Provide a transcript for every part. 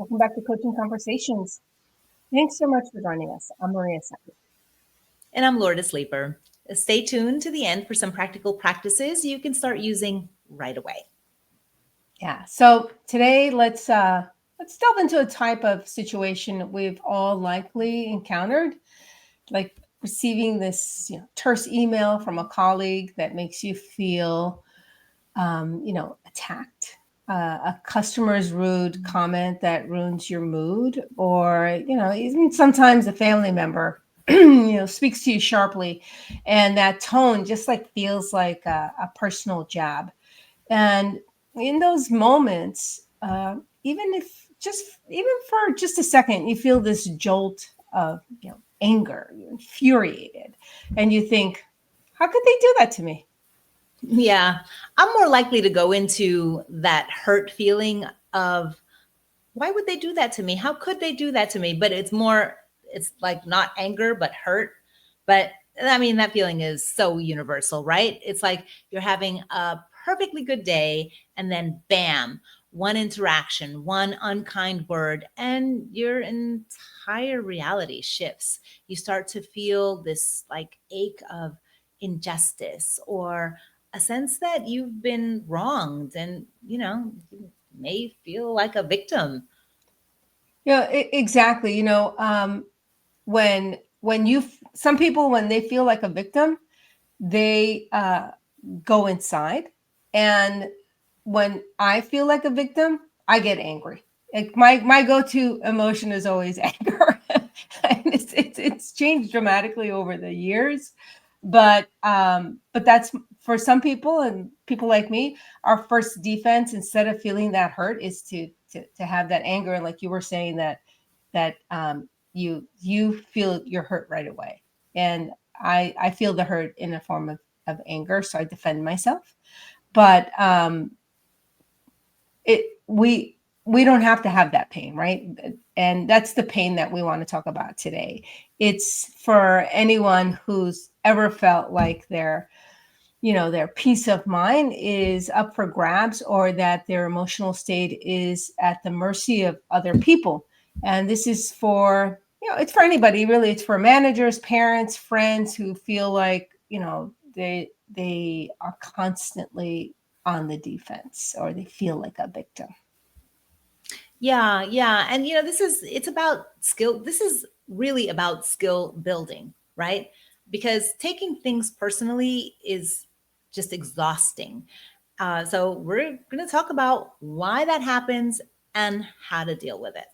Welcome back to Coaching Conversations. Thanks so much for joining us. I'm Maria Secchi. And I'm Lourdes Leeper. Stay tuned to the end for some practical practices you can start using right away. Yeah. So today, let's delve into a type of situation we've all likely encountered, like receiving this terse email from a colleague that makes you feel, attacked. A customer's rude comment that ruins your mood, or even sometimes a family member speaks to you sharply, and that tone just like feels like a personal jab. And in those moments, even for just a second, you feel this jolt of anger. You're infuriated, and you think, how could they do that to me? Yeah, I'm more likely to go into that hurt feeling of, why would they do that to me? How could they do that to me? But it's like not anger, but hurt. But I mean, that feeling is so universal, right? It's like you're having a perfectly good day, and then bam, one interaction, one unkind word, and your entire reality shifts. You start to feel this like ache of injustice, or a sense that you've been wronged, and you may feel like a victim. Yeah, exactly. Some people, when they feel like a victim, they go inside, and when I feel like a victim, I get angry. Like my go-to emotion is always anger. And it's changed dramatically over the years, but that's for some people, and people like me, our first defense, instead of feeling that hurt, is to have that anger. And like you were saying, you feel your hurt right away, and I feel the hurt in a form of anger, so I defend myself. But we don't have to have that pain, right? And that's the pain that we want to talk about today. It's for anyone who's ever felt like their peace of mind is up for grabs, or that their emotional state is at the mercy of other people. And this is for, it's for anybody, really. It's for managers, parents, friends who feel like, they are constantly on the defense, or they feel like a victim. Yeah, yeah. And it's about skill. This is really about skill building, right? Because taking things personally is just exhausting. So we're going to talk about why that happens and how to deal with it.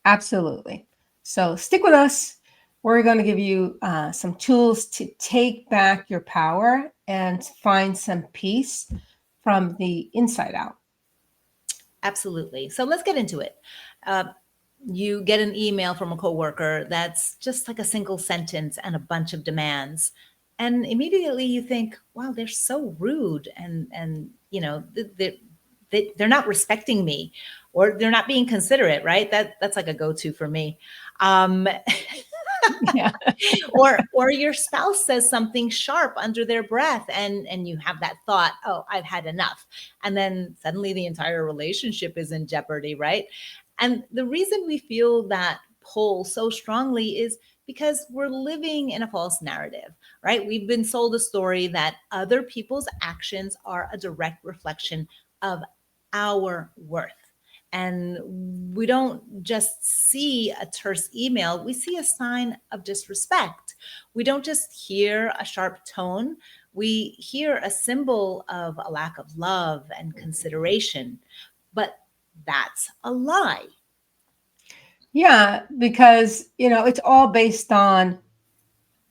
Absolutely. So stick with us. We're going to give you some tools to take back your power and find some peace from the inside out. Absolutely. So let's get into it. You get an email from a coworker that's just like a single sentence and a bunch of demands. And immediately you think, wow, they're so rude. And they're not respecting me, or they're not being considerate, right? That's like a go-to for me. Yeah. or your spouse says something sharp under their breath, and you have that thought, oh, I've had enough. And then suddenly the entire relationship is in jeopardy, right? And the reason we feel that pull so strongly is because we're living in a false narrative, right? We've been sold a story that other people's actions are a direct reflection of our worth. And we don't just see a terse email, we see a sign of disrespect. We don't just hear a sharp tone, we hear a symbol of a lack of love and consideration. But that's a lie. Yeah, because, it's all based on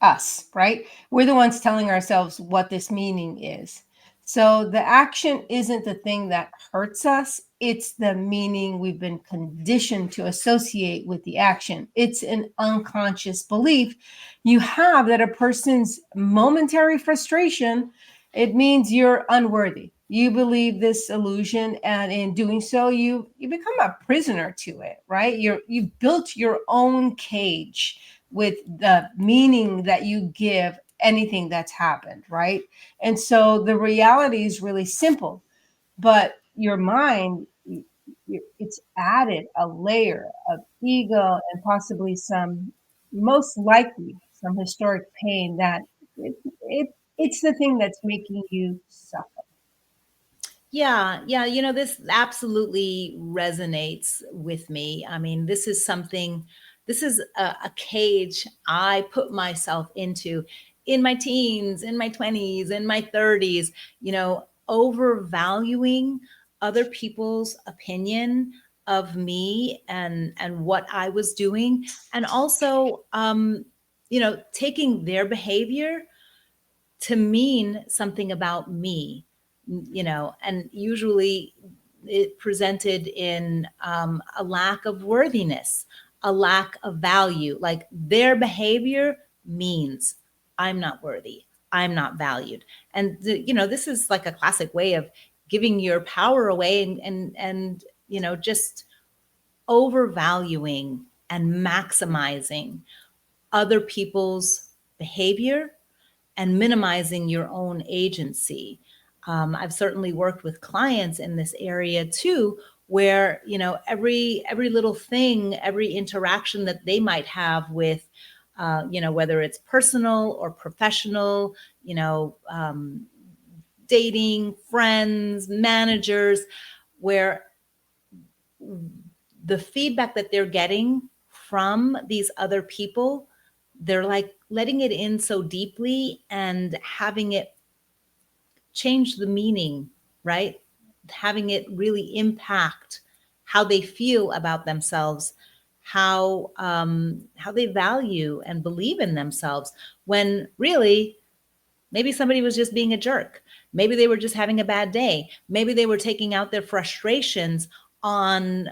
us, right? We're the ones telling ourselves what this meaning is. So the action isn't the thing that hurts us. It's the meaning we've been conditioned to associate with the action. It's an unconscious belief you have that a person's momentary frustration, it means you're unworthy. You believe this illusion, and in doing so, you become a prisoner to it, right? You've built your own cage with the meaning that you give anything that's happened, right? And so the reality is really simple, but your mind it's added a layer of ego and possibly most likely some historic pain that it's the thing that's making you suffer. Yeah, yeah, this absolutely resonates with me. I mean, this is a cage I put myself into in my teens, in my 20s, in my 30s, overvaluing other people's opinion of me and what I was doing, and also taking their behavior to mean something about me, and usually it presented in a lack of worthiness, a lack of value. Like their behavior means I'm not worthy, I'm not valued. And this is like a classic way of giving your power away and just overvaluing and maximizing other people's behavior and minimizing your own agency. I've certainly worked with clients in this area too, where every little thing, every interaction that they might have with, whether it's personal or professional, dating, friends, managers, where the feedback that they're getting from these other people, they're like letting it in so deeply and having it change the meaning, right? Having it really impact how they feel about themselves, how they value and believe in themselves, when really maybe somebody was just being a jerk. Maybe they were just having a bad day. Maybe they were taking out their frustrations on,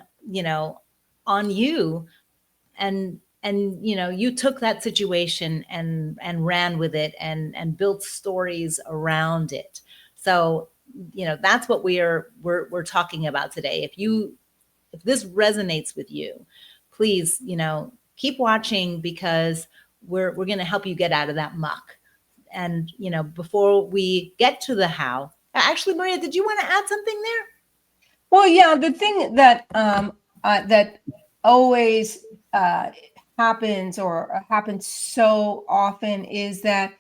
on you, and you took that situation and ran with it and built stories around it. So that's what we're talking about today. If this resonates with you, please keep watching, because we're going to help you get out of that muck. And before we get to the how, actually, Maria, did you want to add something there? Well, yeah, the thing that that always happens or happens so often is that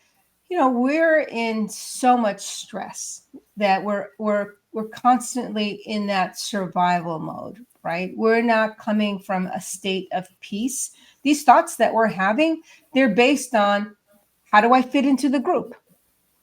we're in so much stress that we're constantly in that survival mode, right? We're not coming from a state of peace. These thoughts that we're having, they're based on, how do I fit into the group?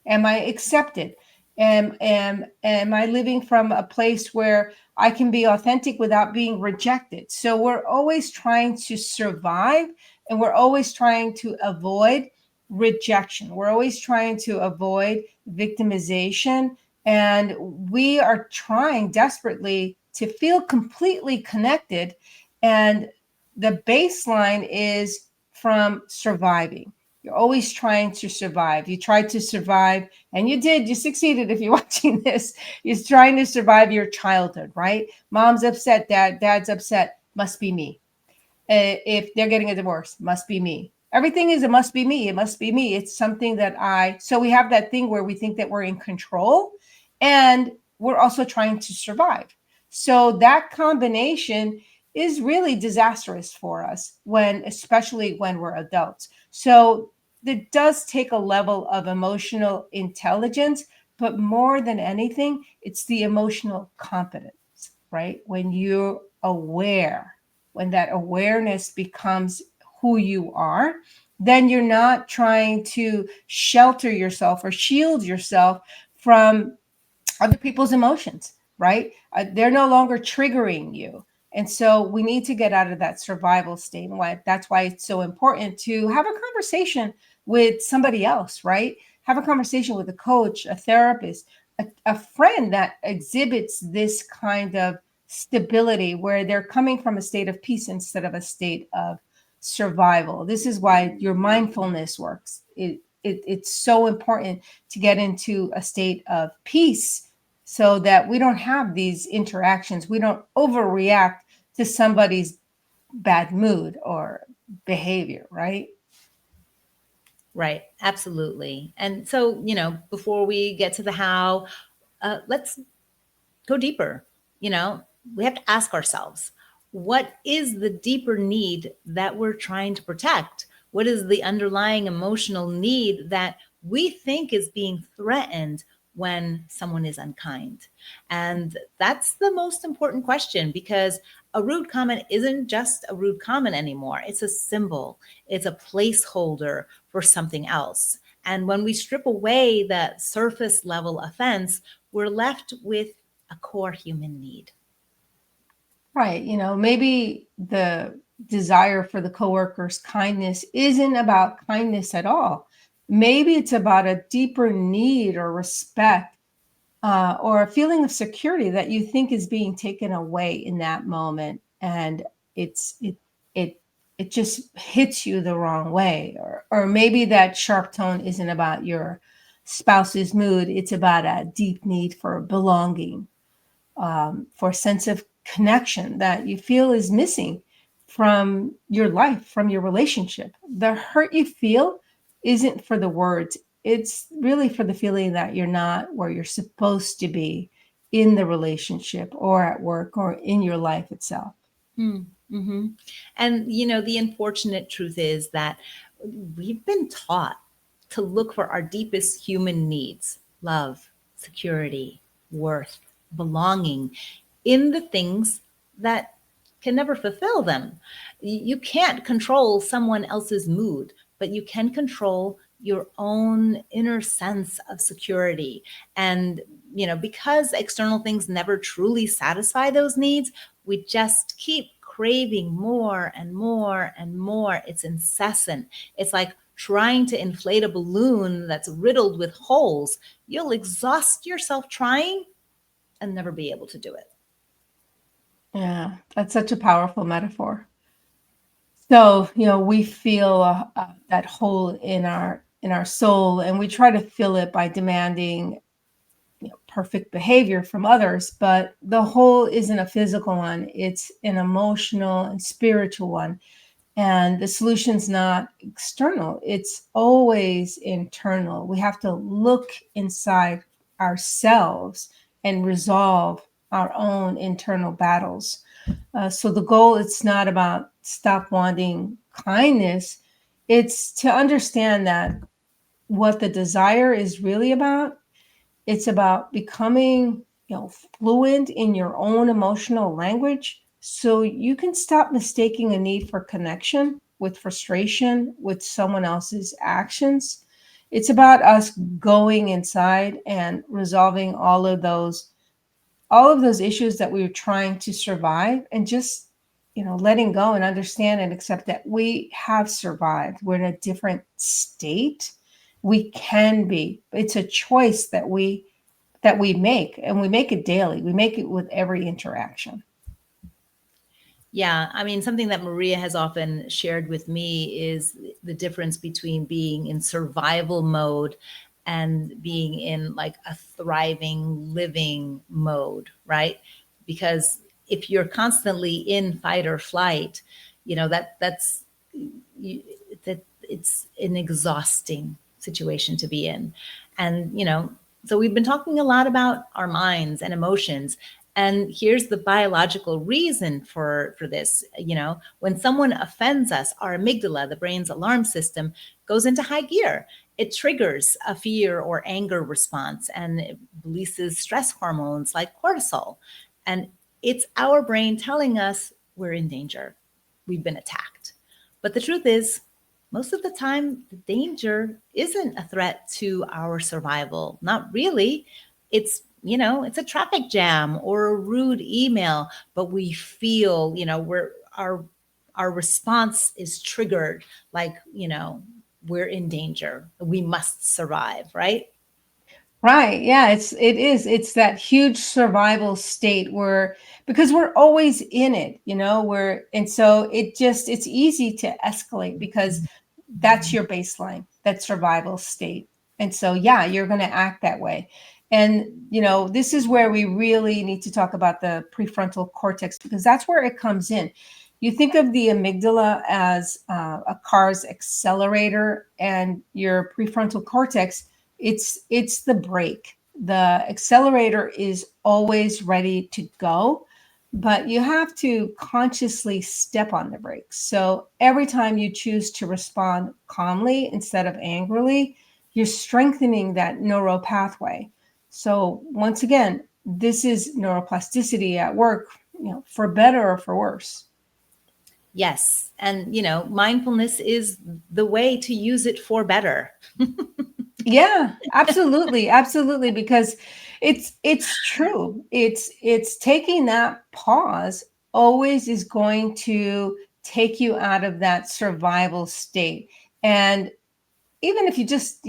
Am I accepted? Am I living from a place where I can be authentic without being rejected? So we're always trying to survive, and we're always trying to avoid rejection. We're always trying to avoid victimization. And we are trying desperately to feel completely connected. And the baseline is from surviving. You're always trying to survive. You tried to survive, and you did. You succeeded if you're watching this. You're trying to survive your childhood, right? Mom's upset, dad's upset. Must be me. If they're getting a divorce, must be me. Everything is, it must be me. It must be me. It's something that so we have that thing where we think that we're in control, and we're also trying to survive. So that combination is really disastrous for us, especially when we're adults. So it does take a level of emotional intelligence, but more than anything, it's the emotional competence, right? When you're aware, when that awareness becomes who you are, then you're not trying to shelter yourself or shield yourself from other people's emotions, right? They're no longer triggering you. And so we need to get out of that survival state. And that's why it's so important to have a conversation with somebody else, right? Have a conversation with a coach, a therapist, a friend that exhibits this kind of stability, where they're coming from a state of peace instead of a state of survival. This is why your mindfulness works. It's so important to get into a state of peace, so that we don't have these interactions. We don't overreact to somebody's bad mood or behavior, right? Right. Absolutely. And so, before we get to the how, let's go deeper. we have to ask ourselves, what is the deeper need that we're trying to protect? What is the underlying emotional need that we think is being threatened when someone is unkind? And that's the most important question, because a rude comment isn't just a rude comment anymore. It's a symbol, it's a placeholder for something else. And when we strip away that surface level offense, we're left with a core human need. Right. Maybe the desire for the coworker's kindness isn't about kindness at all. Maybe it's about a deeper need or respect, or a feeling of security that you think is being taken away in that moment, and it's it it just hits you the wrong way. Or maybe that sharp tone isn't about your spouse's mood. It's about a deep need for belonging, for a sense of connection that you feel is missing from your life, from your relationship. The hurt you feel isn't for the words, it's really for the feeling that you're not where you're supposed to be in the relationship or at work or in your life itself. Mm-hmm. And, the unfortunate truth is that we've been taught to look for our deepest human needs: love, security, worth, belonging, in the things that can never fulfill them. You can't control someone else's mood, but you can control your own inner sense of security. And, because external things never truly satisfy those needs, we just keep craving more and more and more. It's incessant. It's like trying to inflate a balloon that's riddled with holes. You'll exhaust yourself trying and never be able to do it. Yeah, that's such a powerful metaphor. So, we feel that hole in our soul, and we try to fill it by demanding perfect behavior from others. But the hole isn't a physical one; it's an emotional and spiritual one. And the solution's not external; it's always internal. We have to look inside ourselves and resolve our own internal battles. So the goal, it's not about stop wanting kindness. It's to understand that what the desire is really about, it's about becoming, fluent in your own emotional language so you can stop mistaking a need for connection with frustration with someone else's actions. It's about us going inside and resolving all of those issues that we were trying to survive, and just letting go and understand and accept that we have survived. We're in a different state. We can be. It's a choice that we make, and we make it daily. We make it with every interaction. Yeah, I mean, something that Maria has often shared with me is the difference between being in survival mode and being in like a thriving, living mode, right? Because if you're constantly in fight or flight, that's you, that it's an exhausting situation to be in. And, so we've been talking a lot about our minds and emotions. And here's the biological reason for this. When someone offends us, our amygdala, the brain's alarm system, goes into high gear. It triggers a fear or anger response, and it releases stress hormones like cortisol. And it's our brain telling us we're in danger, we've been attacked. But the truth is, most of the time, the danger isn't a threat to our survival. Not really. It's a traffic jam or a rude email, but we feel, our response is triggered, like, we're in danger. We must survive, right? Right. Yeah, it is. It's that huge survival state where, because we're always in it, and so it's easy to escalate because that's your baseline, that survival state. And so, yeah, you're going to act that way. And, this is where we really need to talk about the prefrontal cortex, because that's where it comes in. You think of the amygdala as a car's accelerator, and your prefrontal cortex, it's the brake. The accelerator is always ready to go, but you have to consciously step on the brakes. So every time you choose to respond calmly instead of angrily, you're strengthening that neural pathway. So once again, this is neuroplasticity at work, for better or for worse. Yes. And, mindfulness is the way to use it for better. Yeah, absolutely. Absolutely. Because it's true. It's taking that pause always is going to take you out of that survival state. And even if you just,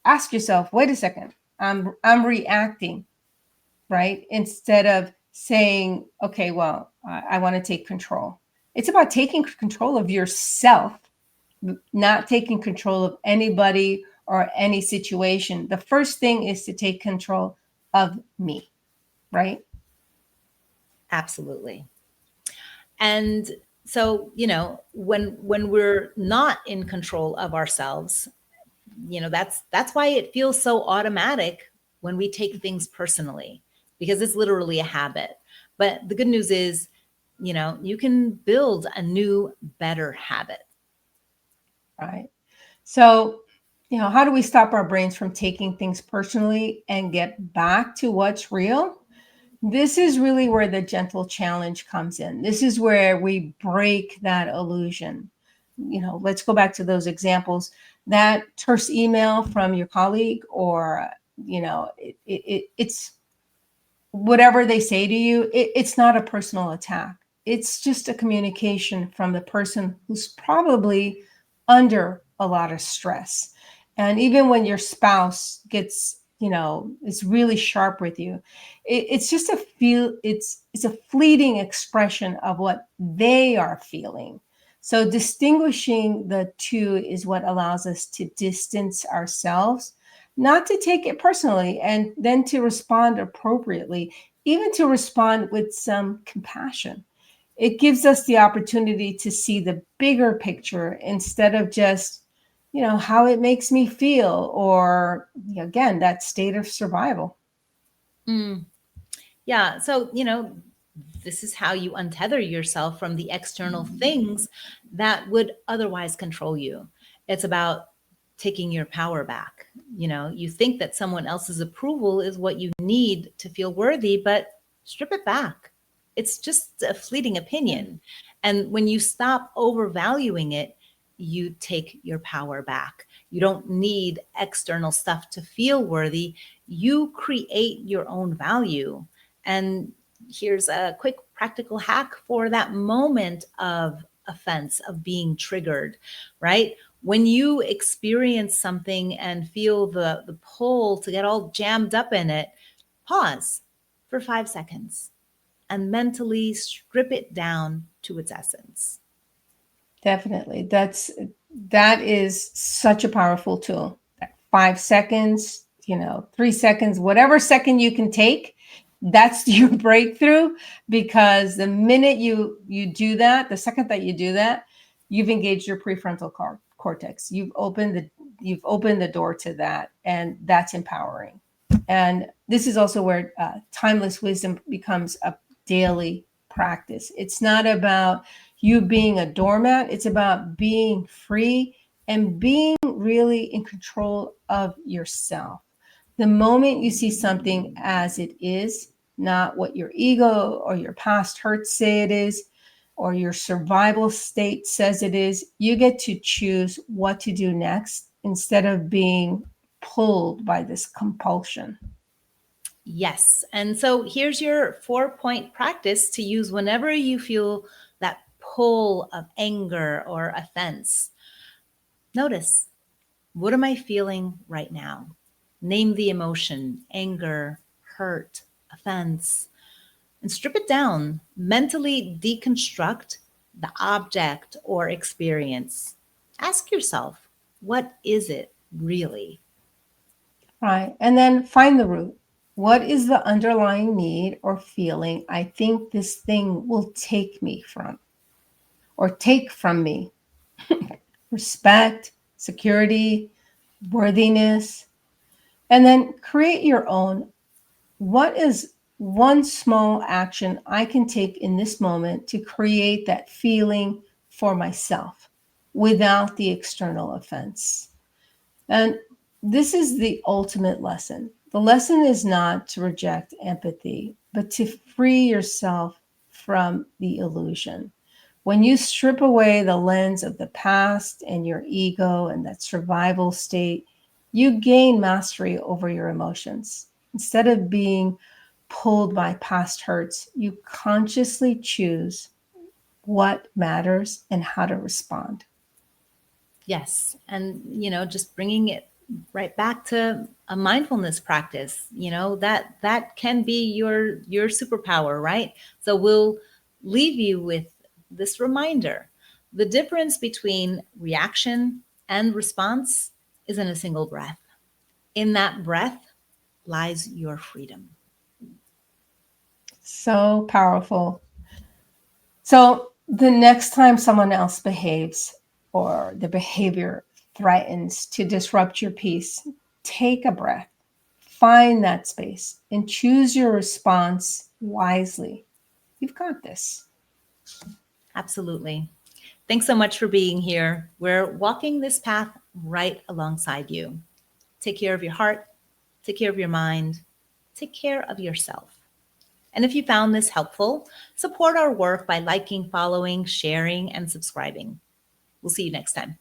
ask yourself, wait a second, I'm reacting, right? Instead of saying, okay, well, I want to take control. It's about taking control of yourself, not taking control of anybody or any situation. The first thing is to take control of me, right? Absolutely. And so, when we're not in control of ourselves, that's why it feels so automatic when we take things personally, because it's literally a habit. But the good news is, you can build a new, better habit. Right. So, how do we stop our brains from taking things personally and get back to what's real? This is really where the gentle challenge comes in. This is where we break that illusion. Let's go back to those examples. That terse email from your colleague, or, it's whatever they say to you, it's not a personal attack. It's just a communication from the person who's probably under a lot of stress. And even when your spouse gets, is really sharp with you, it's just it's a fleeting expression of what they are feeling. So distinguishing the two is what allows us to distance ourselves, not to take it personally, and then to respond appropriately, even to respond with some compassion. It gives us the opportunity to see the bigger picture instead of just, how it makes me feel, or again, that state of survival. Mm. Yeah. So, this is how you untether yourself from the external things that would otherwise control you. It's about taking your power back. You think that someone else's approval is what you need to feel worthy, but strip it back. It's just a fleeting opinion. And when you stop overvaluing it, you take your power back. You don't need external stuff to feel worthy. You create your own value. And here's a quick practical hack for that moment of offense, of being triggered, right? When you experience something and feel the pull to get all jammed up in it, pause for 5 seconds and mentally strip it down to its essence. Definitely. That is such a powerful tool. 5 seconds, 3 seconds, whatever second you can take, that's your breakthrough. Because the minute you do that, the second that you do that, you've engaged your prefrontal cortex. You've opened the door to that, and that's empowering. And this is also where timeless wisdom becomes a daily practice. It's not about you being a doormat. It's about being free and being really in control of yourself. The moment you see something as it is, not what your ego or your past hurts say it is, or your survival state says it is, you get to choose what to do next instead of being pulled by this compulsion. Yes. And so here's your 4-point practice to use whenever you feel that pull of anger or offense. Notice, what am I feeling right now? Name the emotion: anger, hurt, offense, and strip it down. Mentally deconstruct the object or experience. Ask yourself, what is it really? Right. And then find the root. What is the underlying need or feeling I think this thing will take me from, or take from me? Respect, security, worthiness. And then create your own. What is one small action I can take in this moment to create that feeling for myself without the external offense. And this is the ultimate lesson. The lesson is not to reject empathy, but to free yourself from the illusion. When you strip away the lens of the past and your ego and that survival state, you gain mastery over your emotions. Instead of being pulled by past hurts, you consciously choose what matters and how to respond. Yes. And, just bringing it right back to a mindfulness practice, that can be your superpower, right? So we'll leave you with this reminder. The difference between reaction and response is in a single breath. In that breath lies your freedom. So powerful. So the next time someone else behaves or the behavior threatens to disrupt your peace, take a breath, find that space, and choose your response wisely. You've got this. Absolutely. Thanks so much for being here. We're walking this path right alongside you. Take care of your heart, take care of your mind, take care of yourself. And if you found this helpful, support our work by liking, following, sharing, and subscribing. We'll see you next time.